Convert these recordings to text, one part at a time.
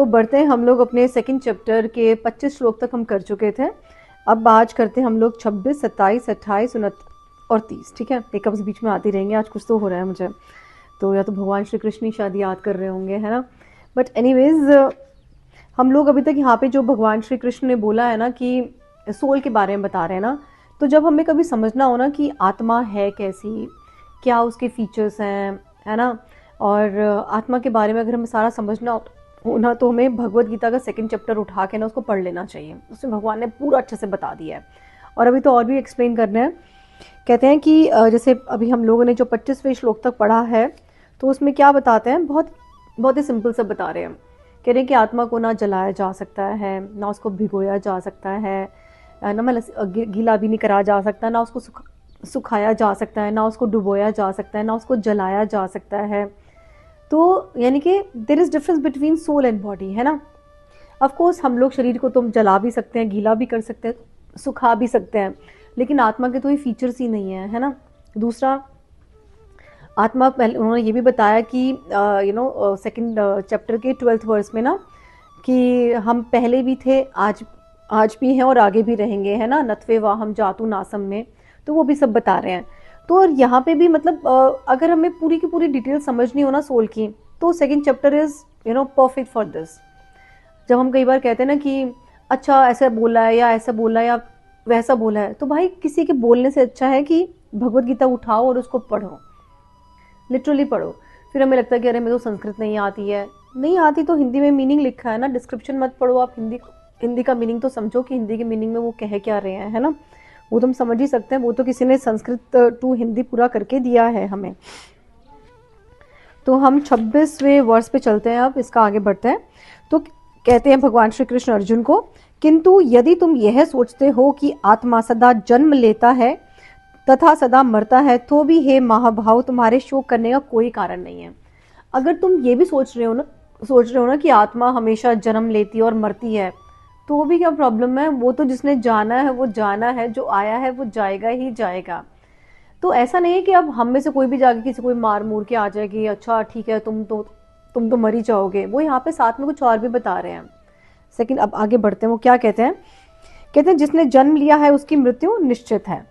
बढ़ते हैं हम लोग अपने सेकंड चैप्टर के 25 श्लोक तक हम कर चुके थे। अब आज करते हैं हम लोग 26, 27, 28, 29 और 30। ठीक है, एक अब बीच में आती रहेंगे, आज कुछ तो हो रहा है मुझे, तो या तो भगवान श्री कृष्ण ही शायद याद कर रहे होंगे, है ना। बट एनीवेज हम लोग अभी तक यहाँ पे जो भगवान श्री कृष्ण ने बोला है ना कि सोल के बारे में बता रहे हैं ना, तो जब हमें कभी समझना हो ना कि आत्मा है कैसी, क्या उसके फीचर्स हैं, है ना, और आत्मा के बारे में अगर हमें सारा समझना होना तो हमें भगवत गीता का सेकंड चैप्टर उठा के ना उसको पढ़ लेना चाहिए। उसमें भगवान ने पूरा अच्छे से बता दिया है। और अभी तो और भी एक्सप्लेन करना है। कहते हैं कि जैसे अभी हम लोगों ने जो 25वें श्लोक तक पढ़ा है तो उसमें क्या बताते हैं, बहुत ही सिंपल सा बता रहे हैं। कह रहे हैं कि आत्मा को ना जलाया जा सकता है, ना उसको भिगोया जा सकता है, ना मतलब गीला भी नहीं करा जा सकता, ना उसको सुखाया जा सकता है, ना उसको डुबोया जा सकता है, ना उसको जलाया जा सकता है। तो यानी कि there is difference between soul and body, है ना। ऑफ कोर्स हम लोग शरीर को तो जला भी सकते हैं, गीला भी कर सकते हैं, सुखा भी सकते हैं, लेकिन आत्मा के तो ये फीचर्स ही नहीं है, है ना। दूसरा, आत्मा पहले उन्होंने ये भी बताया कि सेकंड चैप्टर के 12th वर्स में ना कि हम पहले भी थे, आज भी हैं और आगे भी रहेंगे, है ना। नत्वे वाहम जातु नासम में, तो वो भी सब बता रहे हैं। तो और यहाँ पे भी मतलब अगर हमें पूरी की पूरी डिटेल समझनी हो ना सोल की, तो second chapter is perfect for this. जब हम कई बार कहते हैं ना कि अच्छा ऐसा बोला है या ऐसा बोला है या वैसा बोला है, तो भाई किसी के बोलने से अच्छा है कि भगवत गीता उठाओ और उसको पढ़ो, लिटरली पढ़ो। फिर हमें लगता है कि अरे मेरे को संस्कृत नहीं आती है, नहीं आती तो हिंदी में मीनिंग लिखा है ना, डिस्क्रिप्शन मत पढ़ो आप, हिंदी का मीनिंग तो समझो कि हिंदी के मीनिंग में वो कह क्या रहे हैं, है ना। वो तो हम समझ ही सकते हैं, वो तो किसी ने संस्कृत टू हिंदी पूरा करके दिया है हमें। तो हम 26वें वर्ष पे चलते हैं, अब इसका आगे बढ़ते हैं। तो कहते हैं भगवान श्री कृष्ण अर्जुन को, किंतु यदि तुम यह सोचते हो कि आत्मा सदा जन्म लेता है तथा सदा मरता है, तो भी हे महाभाव तुम्हारे शोक करने का कोई कारण नहीं है। अगर तुम ये भी सोच रहे हो ना कि आत्मा हमेशा जन्म लेती है और मरती है, तो भी क्या प्रॉब्लम है। वो तो जिसने जाना है वो जाना है, जो आया है वो जाएगा ही जाएगा। तो ऐसा नहीं है कि अब हम में से कोई भी जाके किसी कोई मार मूर के आ जाएगी, अच्छा ठीक है तुम तो मर ही जाओगे। वो यहाँ पे साथ में कुछ और भी बता रहे हैं। सेकंड, अब आगे बढ़ते हैं। वो क्या कहते हैं जिसने जन्म लिया है उसकी मृत्यु निश्चित है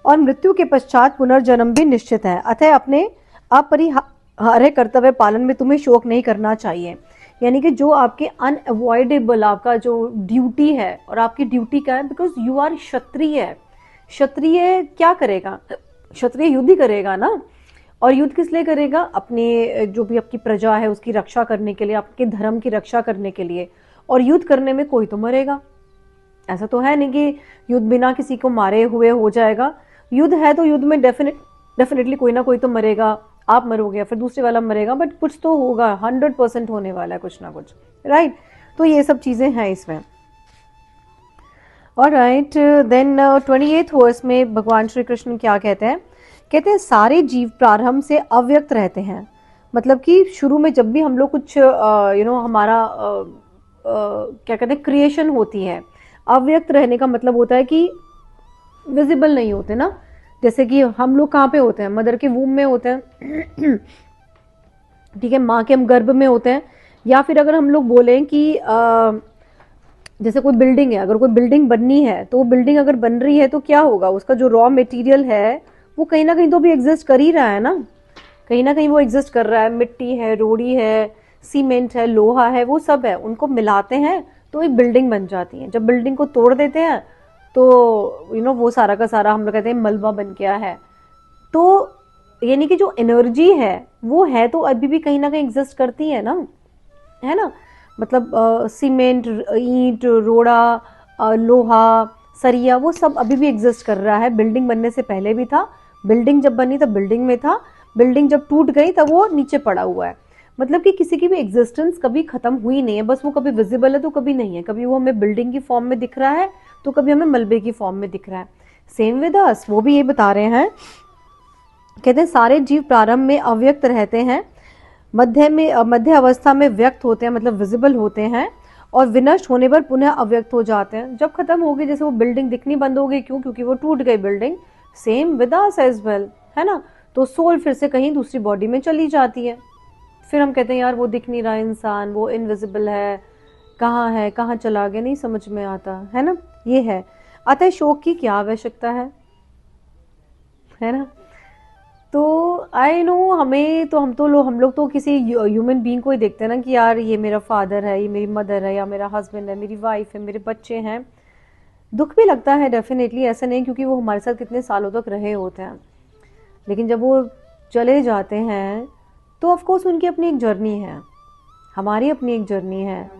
और मृत्यु के पश्चात पुनर्जन्म भी निश्चित है। अतः अपने अपरिहार्य कर्तव्य पालन में तुम्हें शोक नहीं करना चाहिए। यानी कि जो आपके अनअवॉइडेबल आपका जो ड्यूटी है, और आपकी ड्यूटी क्या है, बिकॉज यू आर क्षत्रिय। क्षत्रिय क्या करेगा, क्षत्रिय युद्ध ही करेगा ना। और युद्ध किस लिए करेगा, अपने जो भी आपकी प्रजा है उसकी रक्षा करने के लिए, आपके धर्म की रक्षा करने के लिए। और युद्ध करने में कोई तो मरेगा, ऐसा तो है नहीं कि युद्ध बिना किसी को मारे हुए हो जाएगा। युद्ध है तो युद्ध में डेफिनेटली कोई ना कोई तो मरेगा, आप मरोगे फिर दूसरे वाला मरेगा, बट कुछ तो होगा, 100% होने वाला है कुछ ना कुछ, राइट। तो ये सब चीजें हैं इसमें। और राइट, देन 28th वर्स में भगवान श्री कृष्ण क्या कहते हैं सारे जीव प्रारंभ से अव्यक्त रहते हैं। मतलब कि शुरू में जब भी हम लोग कुछ हमारा क्या कहते हैं क्रिएशन होती है, अव्यक्त रहने का मतलब होता है कि विजिबल नहीं होते ना। जैसे कि हम लोग कहाँ पे होते हैं, मदर के वूम में होते हैं, ठीक है, माँ के हम गर्भ में होते हैं। या फिर अगर हम लोग बोलें कि जैसे कोई बिल्डिंग है, अगर कोई बिल्डिंग बननी है तो वो बिल्डिंग अगर बन रही है तो क्या होगा, उसका जो रॉ मटेरियल है वो कहीं ना कहीं तो भी एग्जिस्ट कर ही रहा है ना, कहीं ना कहीं वो एग्जिस्ट कर रहा है। मिट्टी है, रोड़ी है, सीमेंट है, लोहा है, वो सब है, उनको मिलाते हैं तो एक बिल्डिंग बन जाती है। जब बिल्डिंग को तोड़ देते हैं तो वो सारा का सारा हम लोग कहते हैं मलबा बन गया है। तो यानी कि जो एनर्जी है वो है तो अभी भी कहीं ना कहीं एग्जिस्ट करती है ना, है ना। मतलब सीमेंट, ईंट, रोड़ा, लोहा, सरिया, वो सब अभी भी एग्जिस्ट कर रहा है। बिल्डिंग बनने से पहले भी था, बिल्डिंग जब बनी तब बिल्डिंग में था, बिल्डिंग जब टूट गई तब वो नीचे पड़ा हुआ है। मतलब कि किसी की भी एग्जिस्टेंस कभी खत्म हुई नहीं है, बस वो कभी विजिबल है तो कभी नहीं है। कभी वो हमें बिल्डिंग की फॉर्म में दिख रहा है तो कभी हमें मलबे की फॉर्म में दिख रहा है। सेम विद अस, वो भी ये बता रहे हैं, कहते हैं सारे जीव प्रारंभ में अव्यक्त रहते हैं, मध्य अवस्था में व्यक्त होते हैं, मतलब विजिबल होते हैं, और विनष्ट होने पर पुनः अव्यक्त हो जाते हैं। जब खत्म हो गई, जैसे वो बिल्डिंग दिखनी बंद हो गई, क्यों, क्योंकि वो टूट गई building. Same with us as well, है ना। तो सोल फिर से कहीं दूसरी बॉडी में चली जाती है। फिर हम कहते हैं यार वो दिख नहीं रहा इंसान, वो इनविजिबल है, कहाँ चला गया, नहीं समझ में आता है ना, ये है। अतः शोक की क्या आवश्यकता है ना। तो आई नो हमें तो हम लोग तो किसी ह्यूमन बीइंग को ही देखते हैं ना कि यार ये मेरा फादर है, ये मेरी मदर है, या मेरा हस्बैंड है, मेरी वाइफ है, मेरे बच्चे हैं। दुख भी लगता है डेफिनेटली, ऐसा नहीं, क्योंकि वो हमारे साथ कितने सालों तक रहे होते हैं। लेकिन जब वो चले जाते हैं तो ऑफ कोर्स उनकी अपनी एक जर्नी है, हमारी अपनी एक जर्नी है,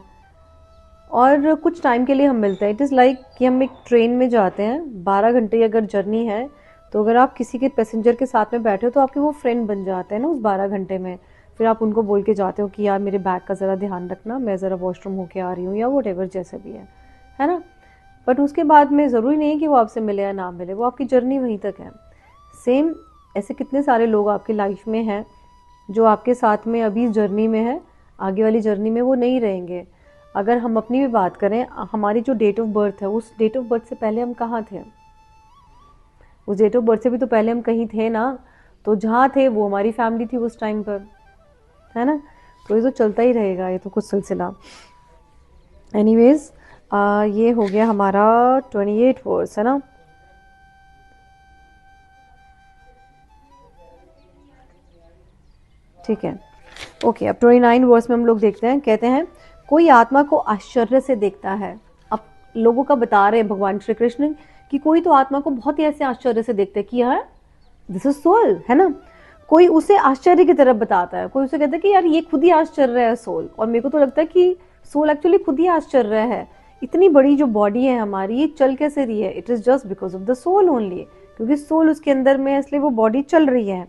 और कुछ टाइम के लिए हम मिलते हैं। इट इज़ लाइक कि हम एक ट्रेन में जाते हैं, 12 घंटे की अगर जर्नी है, तो अगर आप किसी के पैसेंजर के साथ में बैठे हो तो आपके वो फ्रेंड बन जाते हैं ना उस 12 घंटे में। फिर आप उनको बोल के जाते हो कि यार मेरे बैग का ज़रा ध्यान रखना, मैं ज़रा वॉशरूम होके आ रही हूँ, या वट एवर जैसे भी है ना। बट उसके बाद में ज़रूरी नहीं है कि वो आपसे मिले या ना मिले, वो आपकी जर्नी वहीं तक है। सेम ऐसे कितने सारे लोग आपकी लाइफ में हैं जो आपके साथ में अभी जर्नी में है, आगे वाली जर्नी में वो नहीं रहेंगे। अगर हम अपनी भी बात करें, हमारी जो डेट ऑफ बर्थ है, उस डेट ऑफ बर्थ से पहले हम कहाँ थे, उस डेट ऑफ बर्थ से भी तो पहले हम कहीं थे ना। तो जहाँ थे वो हमारी फैमिली थी उस टाइम पर, है ना। तो ये तो चलता ही रहेगा, ये तो कुछ सिलसिला। एनीवेज ये हो गया हमारा 28 वर्स, है ना। ठीक है, ओके। अब 29 वर्स में हम लोग देखते हैं, कहते हैं कोई आत्मा को आश्चर्य से देखता है। अब लोगों का बता रहे हैं भगवान श्री कृष्ण कि कोई तो आत्मा को बहुत ही ऐसे आश्चर्य से देखता है कि यार दिस इज सोल, है ना। कोई उसे आश्चर्य की तरफ बताता है, कोई उसे कहता है कि यार ये खुद ही आश्चर्य है सोल। और मेरे को तो लगता है कि सोल एक्चुअली खुद ही आश्चर्य है। इतनी बड़ी जो बॉडी है हमारी, ये चल कैसे रही है, it is just because of the soul only, क्योंकि सोल उसके अंदर में है, इसलिए वो बॉडी चल रही है।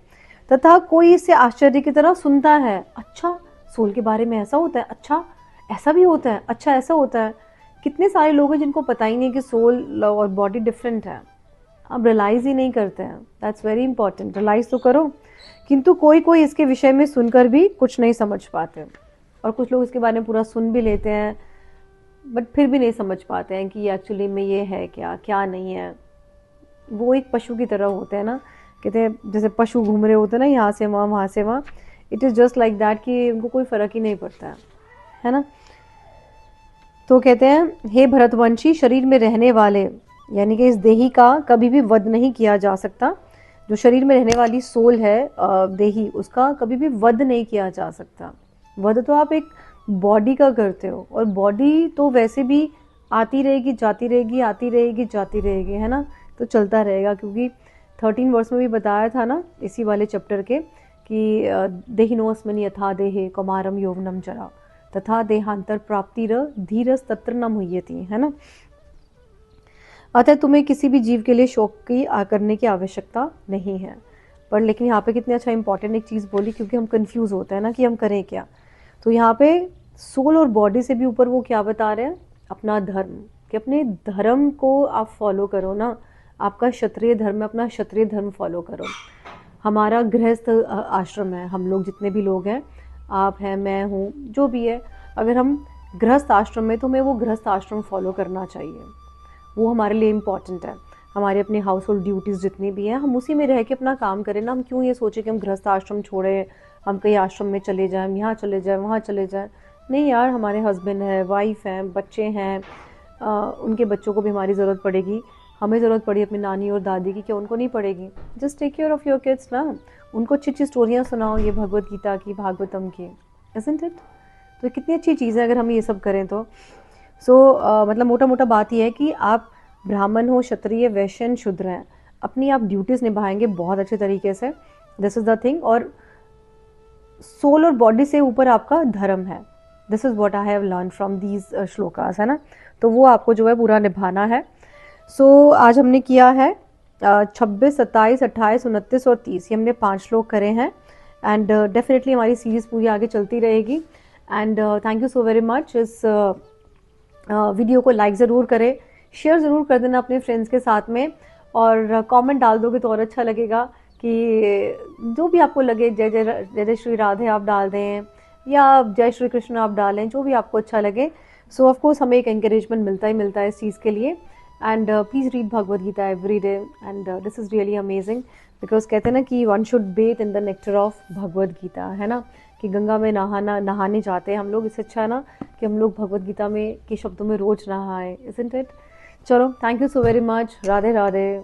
तथा कोई इसे आश्चर्य की तरह सुनता है, अच्छा सोल के बारे में ऐसा होता है, अच्छा ऐसा भी होता है, अच्छा ऐसा होता है। कितने सारे लोग हैं जिनको पता ही नहीं कि सोल और बॉडी डिफरेंट है, आप रियलाइज ही नहीं करते हैं। दैट्स वेरी इंपॉर्टेंट, रियलाइज तो करो। किंतु कोई कोई इसके विषय में सुनकर भी कुछ नहीं समझ पाते, और कुछ लोग इसके बारे में पूरा सुन भी लेते हैं बट फिर भी नहीं समझ पाते हैं कि एक्चुअली में ये है क्या, क्या नहीं है। वो एक पशु की तरह होते हैं ना, कहते हैं जैसे पशु घूम रहे होते हैं ना, यहाँ से वहाँ, वहाँ से वहाँ। It is just like that कि उनको कोई फ़र्क ही नहीं पड़ता है ना। तो कहते हैं हे भरतवंशी, शरीर में रहने वाले यानी कि इस देही का कभी भी वध नहीं किया जा सकता। जो शरीर में रहने वाली सोल है, देही, उसका कभी भी वध नहीं किया जा सकता। वध तो आप एक बॉडी का करते हो, और बॉडी तो वैसे भी आती रहेगी जाती रहेगी, आती रहेगी जाती रहेगी, है ना। तो चलता रहेगा, क्योंकि 13 वर्ष में भी बताया था ना इसी वाले चैप्टर के कि देहिनोस्मनि यथा देहे कौमारम यौवनम जरा तथा देहांतर प्राप्तिर धीरस तत्र न मुह्यति, है ना। अतः तुम्हें किसी भी जीव के लिए शोक की करने की आवश्यकता नहीं है। पर लेकिन यहाँ पे कितनी अच्छा इंपॉर्टेंट एक चीज़ बोली, क्योंकि हम कंफ्यूज होते हैं ना कि हम करें क्या। तो यहाँ पे सोल और बॉडी से भी ऊपर वो क्या बता रहे हैं, अपना धर्म, कि अपने धर्म को आप फॉलो करो ना। आपका क्षत्रिय धर्म है, अपना क्षत्रिय धर्म फॉलो करो। हमारा गृहस्थ आश्रम है, हम लोग जितने भी लोग हैं, आप हैं, मैं हूँ, जो भी है, अगर हम गृहस्थ आश्रम में, तो हमें वो गृहस्थ आश्रम फॉलो करना चाहिए। वो हमारे लिए इम्पॉर्टेंट है। हमारे अपने हाउस होल्ड ड्यूटीज़ जितनी भी हैं, हम उसी में रह के अपना काम करें ना। हम क्यों ये सोचें कि हम गृहस्थ आश्रम छोड़ें, हम कहीं आश्रम में चले जाएं, हम यहाँ चले जाएं, वहाँ चले जाएं। नहीं यार, हमारे हस्बैंड है, वाइफ हैं, बच्चे हैं, उनके बच्चों को भी हमारी ज़रूरत पड़ेगी। हमें ज़रूरत पड़ी अपनी नानी और दादी की, क्या उनको नहीं पड़ेगी। Just take care of your kids ना। उनको अच्छी अच्छी स्टोरियाँ सुनाओ, ये भगवत गीता की, भागवतम की, इज़न्ट इट। तो कितनी अच्छी चीज़ है अगर हम ये सब करें तो। मतलब मोटा मोटा बात यह है कि आप ब्राह्मण हो, क्षत्रिय, वैश्य, शूद्र हैं, अपनी आप ड्यूटीज़ निभाएंगे बहुत अच्छे तरीके से। This is the thing. और सोल और बॉडी से ऊपर आपका धर्म है। This is what I have learn from these shlokas, है ना। तो वो आपको जो है पूरा निभाना है। आज हमने किया है 26, 27, 28, 29 और 30, ये हमने 5 श्लोक करे हैं। एंड डेफिनेटली हमारी सीरीज़ पूरी आगे चलती रहेगी। And thank you so very much. इस वीडियो को लाइक ज़रूर करें, शेयर ज़रूर कर देना अपने फ्रेंड्स के साथ में, और कमेंट डाल दोगे तो और अच्छा लगेगा। कि जो भी आपको लगे, जय जय जय जय श्री राधे आप डाल दें, या जय श्री कृष्ण आप डालें, जो भी आपको अच्छा लगे। सो ऑफ कोर्स हमें एक एंकरेजमेंट मिलता है इस चीज़ के लिए। And please read Bhagavad Gita every day, and this is really amazing. Because कहते हैं ना कि one should bathe in the nectar of Bhagavad Gita, है ना, कि गंगा में नहाने जाते हैं हम लोग, इससे अच्छा है ना कि हम लोग भगवद गीता में के शब्दों में रोज नहाएं, इजंट इट। चलो, thank you so very much, Radhe Radhe.